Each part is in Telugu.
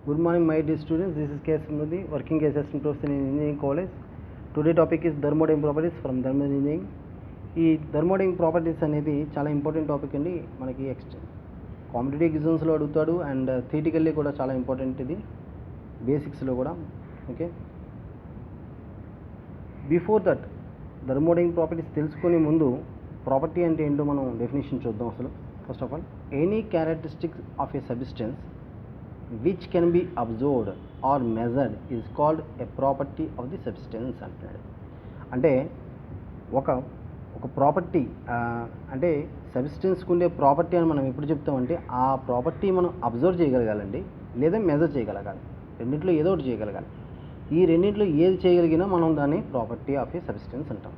Good morning, my dear students. This is K. Smruti, working as assistant professor in engineering college. Today topic is thermodynamic properties from thermal engineering. ఈ థర్మోడైనమిక్ ప్రాపర్టీస్ అనేది చాలా ఇంపార్టెంట్ టాపిక్ అండి. మనకి కాంపిటేటివ్ ఎగ్జామ్స్లో అడుగుతాడు అండ్ థియరిటికల్లీ కూడా చాలా ఇంపార్టెంట్ ఇది, బేసిక్స్లో కూడా. Okay, before that thermodynamic properties తెలుసుకునే ముందు ప్రాపర్టీ అంటే ఏంటో మనం డెఫినేషన్ చూద్దాం. అసలు first of all, any characteristics of A substance which can be observed or measured is called a property of the substance అంటున్నాడు. అంటే ఒక ప్రాపర్టీ అంటే సబ్స్టెన్స్కి ఉండే ప్రాపర్టీ అని మనం ఎప్పుడు చెప్తామంటే ఆ ప్రాపర్టీ మనం అబ్జర్వ్ చేయగలగాలండి, లేదా మెజర్ చేయగలగాలి. రెండింటిలో ఏదో ఒకటి చేయగలగాలి. ఈ రెండింటిలో ఏది చేయగలిగినా మనం దాన్ని ప్రాపర్టీ ఆఫ్ ఏ సబ్స్టెన్స్ అంటాం.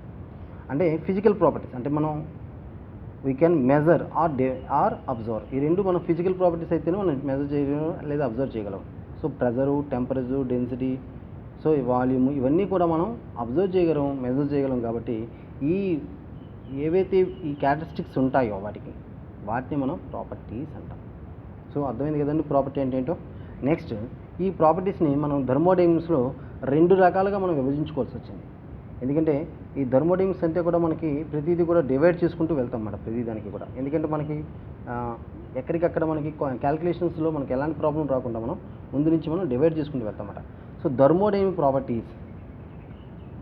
అంటే ఫిజికల్ ప్రాపర్టీస్ అంటే మనం we can measure or observe. ఈ రెండు మనం ఫిజికల్ ప్రాపర్టీస్ అయితేనే మనం మెజర్ చేయగలం లేదా అబ్జర్వ్ చేయగలం. So pressure, temperature, density, so volume ఇవన్నీ కూడా మనం అబ్జర్వ్ చేయగలం, మెజర్ చేయగలం. కాబట్టి ఏవైతే ఈ క్యారెక్టరిస్టిక్స్ ఉంటాయో వాటిని మనం ప్రాపర్టీస్ అంటాం. సో అర్థమైంది కదండి ప్రాపర్టీ అంటే ఏంటో. నెక్స్ట్, ఈ ప్రాపర్టీస్ని మనం థర్మోడైనమిక్స్లో రెండు రకాలుగా మనం విభజించుకోవాల్సి వచ్చింది. ఎందుకంటే ఈ థర్మోడైనమిక్స్ అంటే కూడా మనకి ప్రతిదీ కూడా డివైడ్ చేసుకుంటూ వెళ్తాం అన్నమాట, ప్రతిదానికి కూడా. ఎందుకంటే మనకి ఎక్కడికక్కడ మనకి క్యాలిక్యులేషన్స్లో మనకి ఎలాంటి ప్రాబ్లం రాకుండా మనం ముందు నుంచి మనం డివైడ్ చేసుకుంటూ వెళ్తాం అన్నమాట. సో థర్మోడైనమిక్ ప్రాపర్టీస్,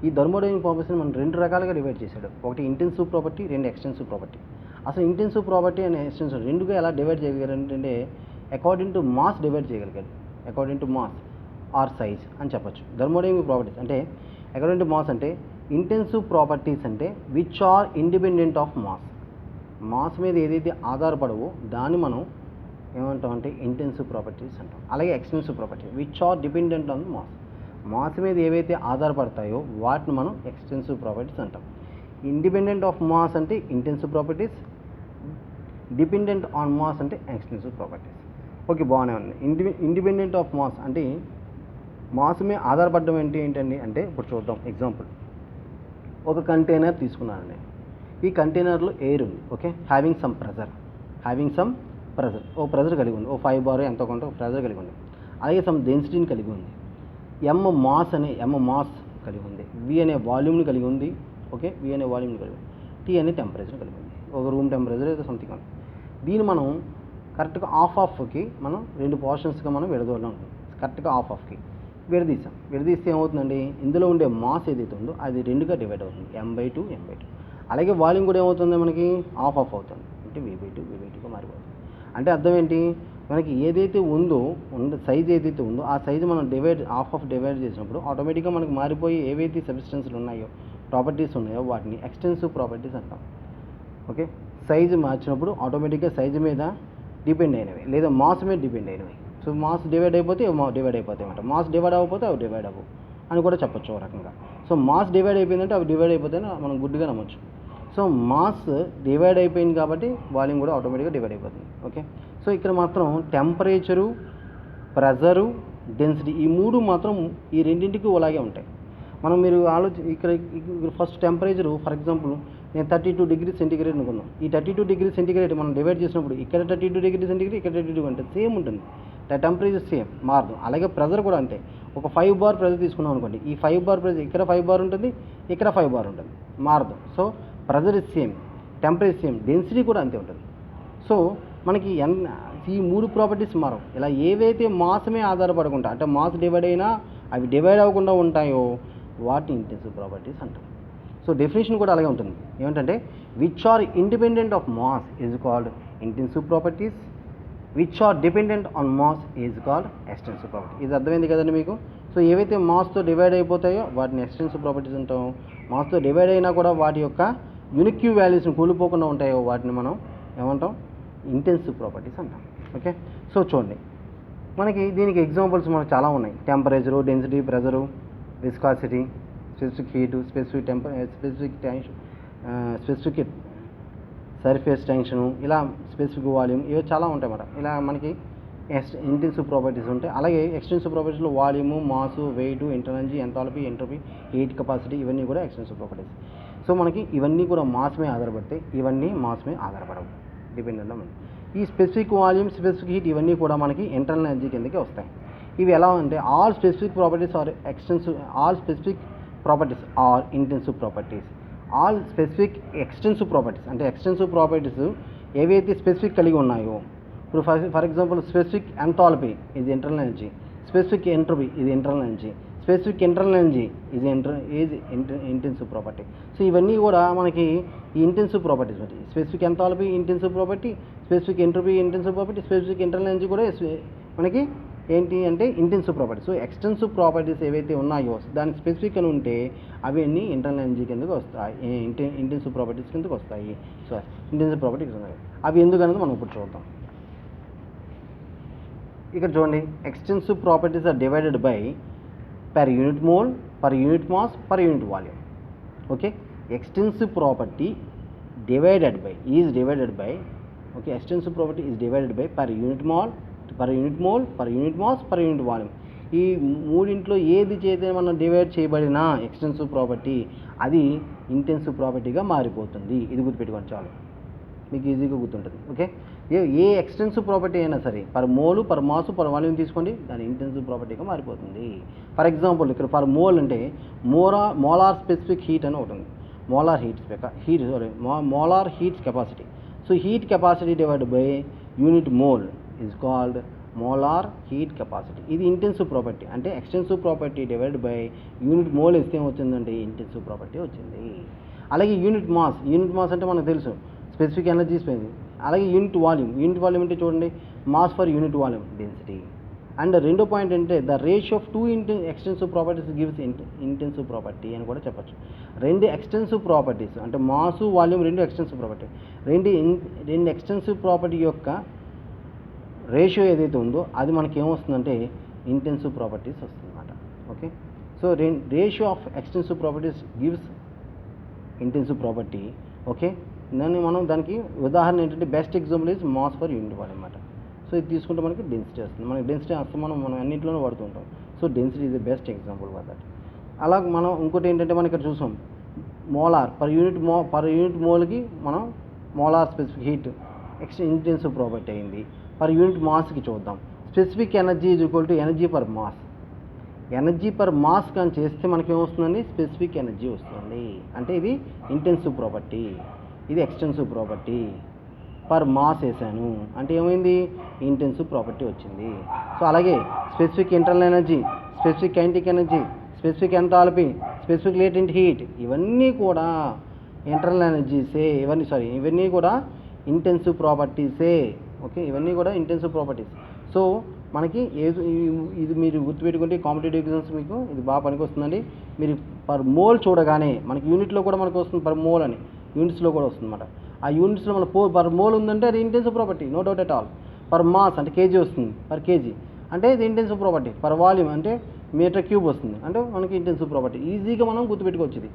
ఈ థర్మోడైనమిక్ ప్రాపర్టీస్ని మనం రెండు రకాలుగా డివైడ్ చేశాడు. ఒకటి ఇంటెన్సివ్ ప్రాపర్టీ, రెండు ఎక్స్టెన్సివ్ ప్రాపర్టీ. అసలు ఇంటెన్సివ్ ప్రాపర్టీ అండ్ ఎక్స్టెన్సివ్ రెండుగా ఎలా డివైడ్ చేయగలిగారంటే అకార్డింగ్ టు మాస్ డివైడ్ చేయగలిగాడు. According to mass or size అని చెప్పొచ్చు. థర్మోడైనమిక్ ప్రాపర్టీస్ అంటే అకార్డింగ్ టు మాస్ అంటే ఇంటెన్సివ్ ప్రాపర్టీస్ అంటే which are independent of mass. Mass మీద ఏదైతే ఆధారపడవో దాన్ని మనం ఏమంటాం అంటే ఇంటెన్సివ్ ప్రాపర్టీస్ అంటాం. అలాగే extensive property which are dependent on mass. Mass మీద ఏవైతే ఆధారపడతాయో వాటిని మనం ఎక్స్టెన్సివ్ ప్రాపర్టీస్ అంటాం. ఇండిపెండెంట్ ఆఫ్ మాస్ అంటే intensive properties, dependent on mass అంటే ఎక్స్టెన్సివ్ ప్రాపర్టీస్. ఓకే, బాగానే ఉంది. ఇండిపెండెంట్ ఆఫ్ మాస్ అంటే మాస్ మీద ఆధారపడడం ఏంటండి అంటే ఇప్పుడు చూద్దాం. ఎగ్జాంపుల్, ఒక కంటైనర్ తీసుకున్నానండి. ఈ కంటైనర్లో ఎయిర్ ఉంది. ఓకే, హ్యావింగ్ సమ్ ప్రెజర్, ఓ ప్రెజర్ కలిగి ఉంది. ఓ 5 బార్ ఎంతో కొంత ప్రెజర్ కలిగి ఉంది. అలాగే సమ్ డెన్సిటీని కలిగి ఉంది. ఎమ్ మాస్ కలిగి ఉంది. వి అనే వాల్యూమ్ని కలిగి ఉంది. ఓకే, వి అనే వాల్యూమ్ని కలిగి ఉంది. టీ అనే టెంపరేచర్ కలిగి ఉంది. ఒక రూమ్ టెంపరేచర్ ఏదో సంథింగ్ ఉంది. దీన్ని మనం కరెక్ట్గా హాఫ్కి మనం రెండు పోర్షన్స్గా మనం విడదోడడం. కరెక్ట్గా హాఫ్కి విడదీస్తే ఏమవుతుందండి, ఇందులో ఉండే మాస్ ఏదైతే ఉందో అది రెండుగా డివైడ్ అవుతుంది, m/2. అలాగే వాల్యూమ్ కూడా ఏమవుతుంది, మనకి హాఫ్ అవుతుంది, అంటే v/2గా మారిపోతుంది. అంటే అర్థం ఏంటి, మనకి ఏదైతే ఉందో సైజ్ ఏదైతే ఉందో ఆ సైజు మనం హాఫ్ డివైడ్ చేసినప్పుడు ఆటోమేటిక్గా మనకి మారిపోయి ఏవైతే సబ్స్టెన్స్లు ఉన్నాయో, ప్రాపర్టీస్ ఉన్నాయో వాటిని ఎక్స్టెన్సివ్ ప్రాపర్టీస్ అంటాం. ఓకే, సైజు మార్చినప్పుడు ఆటోమేటిక్గా సైజు మీద డిపెండ్ అయినవి లేదా మాస్ మీద డిపెండ్ అయినవి. సో మాస్ డివైడ్ అయిపోతే డివైడ్ అయిపోతాయి అన్నమాట. మాస్ డివైడ్ అవ్వకపోతే అవి డివైడ్ అవ్వవు అని కూడా చెప్పొచ్చు ఒక రకంగా. సో మాస్ డివైడ్ అయిపోయిందంటే అవి డివైడ్ అయిపోతాయని మనం గుడ్డుగా నమ్మచ్చు. సో మాస్ డివైడ్ అయిపోయింది కాబట్టి వాల్యూమ్ కూడా ఆటోమేటిక్గా డివైడ్ అయిపోతుంది. ఓకే, సో ఇక్కడ మాత్రం టెంపరేచరు, ప్రెజరు, డెన్సిటీ ఈ మూడు మాత్రం ఈ రెండింటికి అలాగే ఉంటాయి. మీరు ఇక్కడ ఫస్ట్ టెంపరేచరు, ఫర్ ఎగ్జాంపుల్ నేను 32 డిగ్రీ సెంటిగ్రేడ్ అనుకుందాం. ఈ 32 డిగ్రీ సెంటిగ్రేడ్ మనం డివైడ్ చేసినప్పుడు ఇక్కడ 32 డిగ్రీ సెంటిగ్రేడ్, ఇక్కడ 32 అంటే సేమ్ ఉంటుంది. టెంపరేచర్ సేమ్, మారదు. అలాగే ప్రెజర్ కూడా అంతే. ఒక 5 బార్ ప్రెజర్ తీసుకున్నాం అనుకోండి, ఈ 5 బార్ ప్రెజర్ ఇక్కడ 5 బార్ ఉంటుంది, ఇక్కడ 5 బార్ ఉంటుంది, మారదు. So pressure is same, temperature same, density కూడా అంతే ఉంటుంది. సో మనకి ఈ మూడు ప్రాపర్టీస్ మారవు. ఇలా ఏవైతే మాస్ మీద ఆధారపడకుండా అంటే మాస్ డివైడ్ అయినా అవి డివైడ్ అవ్వకుండా ఉంటాయో వాటిని ఇంటెన్సివ్ ప్రాపర్టీస్ అంటాం. సో డెఫినేషన్ కూడా అలాగే ఉంటుంది. ఏమంటే which are independent of mass is called intensive properties, which are dependent on mass is called extensive property. ఇది అర్థమైంది కదండి మీకు. సో ఏవైతే మాస్తో డివైడ్ అయిపోతాయో వాటిని ఎక్స్టెన్సివ్ ప్రాపర్టీస్ అంటాం. మాస్తో డివైడ్ అయినా కూడా వాటి యొక్క యూనిక్ వాల్యూస్ని కోల్పోకుండా ఉంటాయో వాటిని మనం ఏమంటాం, ఇంటెన్సివ్ ప్రాపర్టీస్ అంటాం. ఓకే, సో చూడండి, మనకి దీనికి ఎగ్జాంపుల్స్ మనకు చాలా ఉన్నాయి. Temperature, density, pressure, viscosity, specific heat, specific surface tension, ఇలా స్పెసిఫిక్ వాల్యూమ్, ఇవి చాలా ఉంటాయి అన్నమాట. ఇలా మనకి ఇంటెన్సివ్ ప్రాపర్టీస్ ఉంటాయి. అలాగే ఎక్స్టెన్సివ్ ప్రాపర్టీస్లో volume, mass, weight, internal energy, enthalpy, entropy, heat capacity ఇవన్నీ కూడా ఎక్స్టెన్సివ్ ప్రాపర్టీస్. సో మనకి ఇవన్నీ కూడా మాస్ మీద ఆధారపడతాయి, ఇవన్నీ మాస్ మీద ఆధారపడవు, డిపెండెంట్. ఈ స్పెసిఫిక్ వాల్యూమ్, స్పెసిఫిక్ హీట్ ఇవన్నీ కూడా మనకి ఇంటర్నల్ ఎనర్జీ కిందకే వస్తాయి. ఇవి ఎలా అంటే all specific properties are extensive, all specific properties are intensive properties. All specific extensive properties అంటే ఎక్స్టెన్సివ్ ప్రాపర్టీస్ ఏవైతే స్పెసిఫిక్ కలిగి ఉన్నాయో, ఇప్పుడు ఫర్ ఎగ్జాంపుల్ స్పెసిఫిక్ ఎంథాల్పీ ఇది ఇంటర్నల్ ఎనర్జీ, స్పెసిఫిక్ ఎంట్రోపీ ఇది internal energy, specific internal energy ఇది ఇంటెన్సివ్ ప్రాపర్టీ. సో ఇవన్నీ కూడా మనకి ఈ ఇంటెన్సివ్ ప్రాపర్టీస్ బట్టి specific enthalpy intensive property, specific entropy intensive property, specific internal energy కూడా మనకి ఏంటి అంటే intensive property. So extensive properties ఏవైతే ఉన్నాయో దానికి స్పెసిఫిక్ అని ఉంటే అవి అన్నీ ఇంటర్నల్ ఎనర్జీ కిందకు వస్తాయి, ఇంటెన్సివ్ ప్రాపర్టీస్ కిందకు వస్తాయి. సో ఇంటెన్సివ్ ప్రాపర్టీస్ ఉన్నాయి. అవి ఎందుకనేది మనం ఇప్పుడు చూద్దాం. ఇక్కడ చూడండి, extensive properties are divided by per unit mole, per unit mass, per unit volume. Okay, extensive property divided by is divided by, okay, extensive property is divided by per unit mole, per unit mole, per unit mass, per unit volume. ఈ మూడింట్లో ఏది చేతే మనం డివైడ్ చేయబడిన ఎక్స్టెన్సివ్ ప్రాపర్టీ అది ఇంటెన్సివ్ ప్రాపర్టీగా మారిపోతుంది. ఇది గుర్తుపెట్టుకోండి, చాలు మీకు ఈజీగా గుర్తుంటుంది. ఓకే, ఏ ఎక్స్టెన్సివ్ ప్రాపర్టీ అయినా సరే per mole, per mass, per volume తీసుకోండి, దాని ఇంటెన్సివ్ ప్రాపర్టీగా మారిపోతుంది. ఫర్ ఎగ్జాంపుల్ ఇక్కడ పర్ మోల్ అంటే మోలార్ స్పెసిఫిక్ హీట్ అని ఒకటి ఉంది. Molar molar heat capacity. So heat capacity divide by unit mole is called molar heat capacity. ఇది ఇంటెన్సివ్ ప్రాపర్టీ. అంటే extensive property divide by unit mole ఇస్తే ఏమొచ్చిందంటే ఇంటెన్సివ్ ప్రాపర్టీ వచ్చింది. అలాగే యూనిట్ మాస్ అంటే మనకు తెలుసు స్పెసిఫిక్ ఎనర్జీ స్పెసిఫిక్. అలాగే యూనిట్ వాల్యూమ్ అంటే చూడండి mass for unit volume density. And రెండో పాయింట్ అంటే the ratio of two extensive properties gives intensive property అని కూడా చెప్పచ్చు. రెండు ఎక్స్టెన్సివ్ ప్రాపర్టీస్ అంటే మాసు వాల్యూమ్ రెండు ఎక్స్టెన్సివ్ ప్రాపర్టీ, రెండు ఎక్స్టెన్సివ్ ప్రాపర్టీ యొక్క రేషియో ఏదైతే ఉందో అది మనకి ఏమొస్తుందంటే ఇంటెన్సివ్ ప్రాపర్టీస్ వస్తుందన్నమాట. Okay, so ratio of extensive properties gives intensive property. Okay, దానికి ఉదాహరణ ఏంటంటే best example is mass for unit volume అన్నమాట. సో ఇది తీసుకుంటే మనకి డెన్సిటీ వస్తుంది. మనకి డెన్సిటీ మనం అన్నింటిలోనే వాడుతుంటాం. So density is the best example for that. అలాగే మనం ఇంకోటి ఏంటంటే మనం ఇక్కడ చూసాం మోలార్ పర్ యూనిట్ మోల్కి మనం molar specific heat intensive property అయింది. పర్ యూనిట్ మాస్కి చూద్దాం, specific energy is equal to energy per mass. Energy per mass కానీ చేస్తే మనకి ఏమొస్తుందండి స్పెసిఫిక్ ఎనర్జీ వస్తుంది. అంటే ఇది ఇంటెన్సివ్ ప్రాపర్టీ, ఇది ఎక్స్టెన్సివ్ ప్రాపర్టీ. పర్ మాస్ వేసాను అంటే ఏమైంది ఇంటెన్సివ్ ప్రాపర్టీ వచ్చింది. సో అలాగే specific internal energy, specific kinetic energy, specific enthalpy, specific latent heat ఇవన్నీ కూడా ఇంటర్నల్ ఎనర్జీసే. ఇవన్నీ కూడా ఇంటెన్సివ్ ప్రాపర్టీసే. ఓకే, ఇవన్నీ కూడా ఇంటెన్సివ్ ప్రాపర్టీస్. సో మనకి ఇది మీరు గుర్తుపెట్టుకుంటే కాంపిటేటివ్ ఎగ్జామ్స్ మీకు ఇది బాగా పనికి వస్తుందండి. మీరు పర్ మోల్ చూడగానే మనకి యూనిట్లో కూడా మనకు వస్తుంది పర్ మోల్ అని, యూనిట్స్లో కూడా వస్తుంది అన్నమాట. ఆ యూనిట్స్లో మన పర్ మోల్ ఉందంటే అది intensive property, no doubt at all. Per mass అంటే కేజీ వస్తుంది, పర్ కేజీ అంటే ఇది ఇంటెన్సివ్ ప్రాపర్టీ. పర్ వాల్యూమ్ అంటే మీటర్ క్యూబ్ వస్తుంది అంటే మనకి ఇంటెన్సివ్ ప్రాపర్టీ. ఈజీగా మనం గుర్తుపెట్టుకోవచ్చు ఇది.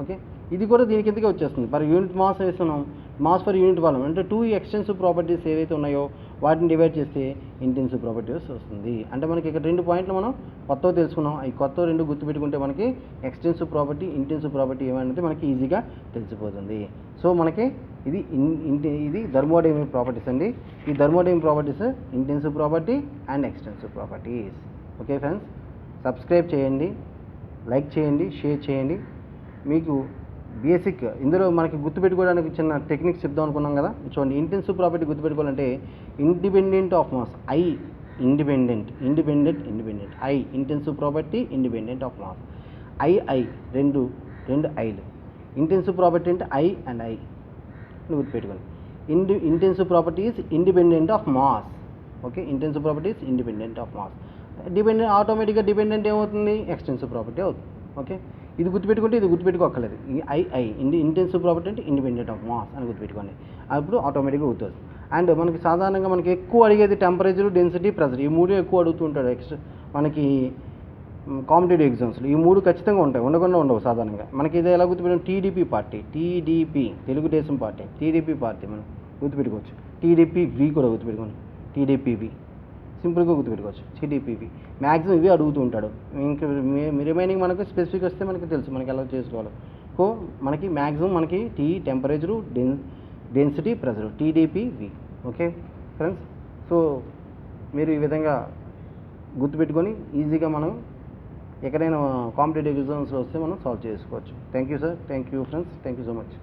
ఓకే, ఇది కూడా దీని కిందకే వచ్చేస్తుంది. పర్ యూనిట్ మాస్ వేస్తున్నాం, మాస్ ఫర్ యూనిట్ వాల్యూమ్ అంటే టూ ఎక్స్టెన్సివ్ ప్రాపర్టీస్ ఏవైతే ఉన్నాయో వాటిని డివైడ్ చేస్తే ఇంటెన్సివ్ ప్రాపర్టీస్ వస్తుంది. అంటే మనకి ఇక్కడ రెండు పాయింట్లు మనం కొత్తగా తెలుసుకున్నాం. ఈ కొత్త రెండు గుర్తుపెట్టుకుంటే మనకి ఎక్స్టెన్సివ్ ప్రాపర్టీ, ఇంటెన్సివ్ ప్రాపర్టీ ఏమనేది మనకి ఈజీగా తెలిసిపోతుంది. సో మనకి ఇది థర్మోడైనమిక్ ప్రాపర్టీస్ అండి. ఈ thermodynamic properties intensive property and extensive properties. Okay friends, subscribe చేయండి, లైక్ చేయండి, షేర్ చేయండి. మీకు బేసిక్ ఇందులో మనకి గుర్తుపెట్టుకోవడానికి చిన్న టెక్నిక్స్ చెప్దాం అనుకున్నాం కదా. చూడండి, ఇంటెన్సివ్ ప్రాపర్టీ గుర్తుపెట్టుకోవాలంటే independent of mass independent intensive property independent of mass. రెండు ఐలు. ఇంటెన్సివ్ ప్రాపర్టీ అంటే ఐ అండ్ ఐ గుర్తుపెట్టుకోండి. Intensive property is independent of mass. Okay, intensive property is independent of mass. ఆటోమేటిక్గా డిపెండెంట్ ఏమవుతుంది ఎక్స్టెన్సివ్ ప్రాపర్టీ అవుతుంది. ఓకే, ఇది గుర్తుపెట్టుకుంటే ఇది గుర్తుపెట్టుకోక్కర్లేదు. ఇంటెన్సివ్ ప్రాపర్టీ అంటే ఇండిపెండెంట్ ఆఫ్ మాస్ అని గుర్తుపెట్టుకోండి. అప్పుడు ఆటోమేటిక్గా అవుతుంది. అండ్ మనకి సాధారణంగా మనకి ఎక్కువ అడిగేది టెంపరేచర్, డెన్సిటీ, ప్రెషర్. ఈ మూడు ఎక్కువ అడుగుతుంటాడు మనకి కాంపిటేటివ్ ఎగ్జామ్స్లో. ఈ మూడు ఖచ్చితంగా ఉంటాయి, ఉండకుండా ఉండవు సాధారణంగా. మనకి ఇది ఎలా గుర్తుపెట్టుకోండి, TDP Telugu Desam party, TDP party మనం గుర్తుపెట్టుకోవచ్చు. టీడీపీ కూడా గుర్తుపెట్టుకోండి, టీడీపీ సింపుల్గా గుర్తుపెట్టుకోవచ్చు. టీడీపీ మ్యాక్సిమం ఇవి అడుగుతూ ఉంటాడు. ఇంకా రిమైనింగ్ మనకు స్పెసిఫిక్ వస్తే మనకి తెలుసు మనకి ఎలా చేసుకోవాలి. సో మనకి మ్యాక్సిమం మనకి temperature, density, pressure, TDP. Okay friends, so మీరు ఈ విధంగా గుర్తుపెట్టుకొని ఈజీగా మనం ఎక్కడైనా కాంపిటేటివ్ ఎగ్జామ్స్లో వస్తే మనం సాల్వ్ చేసుకోవచ్చు. Thank you sir, thank you friends, thank you so much.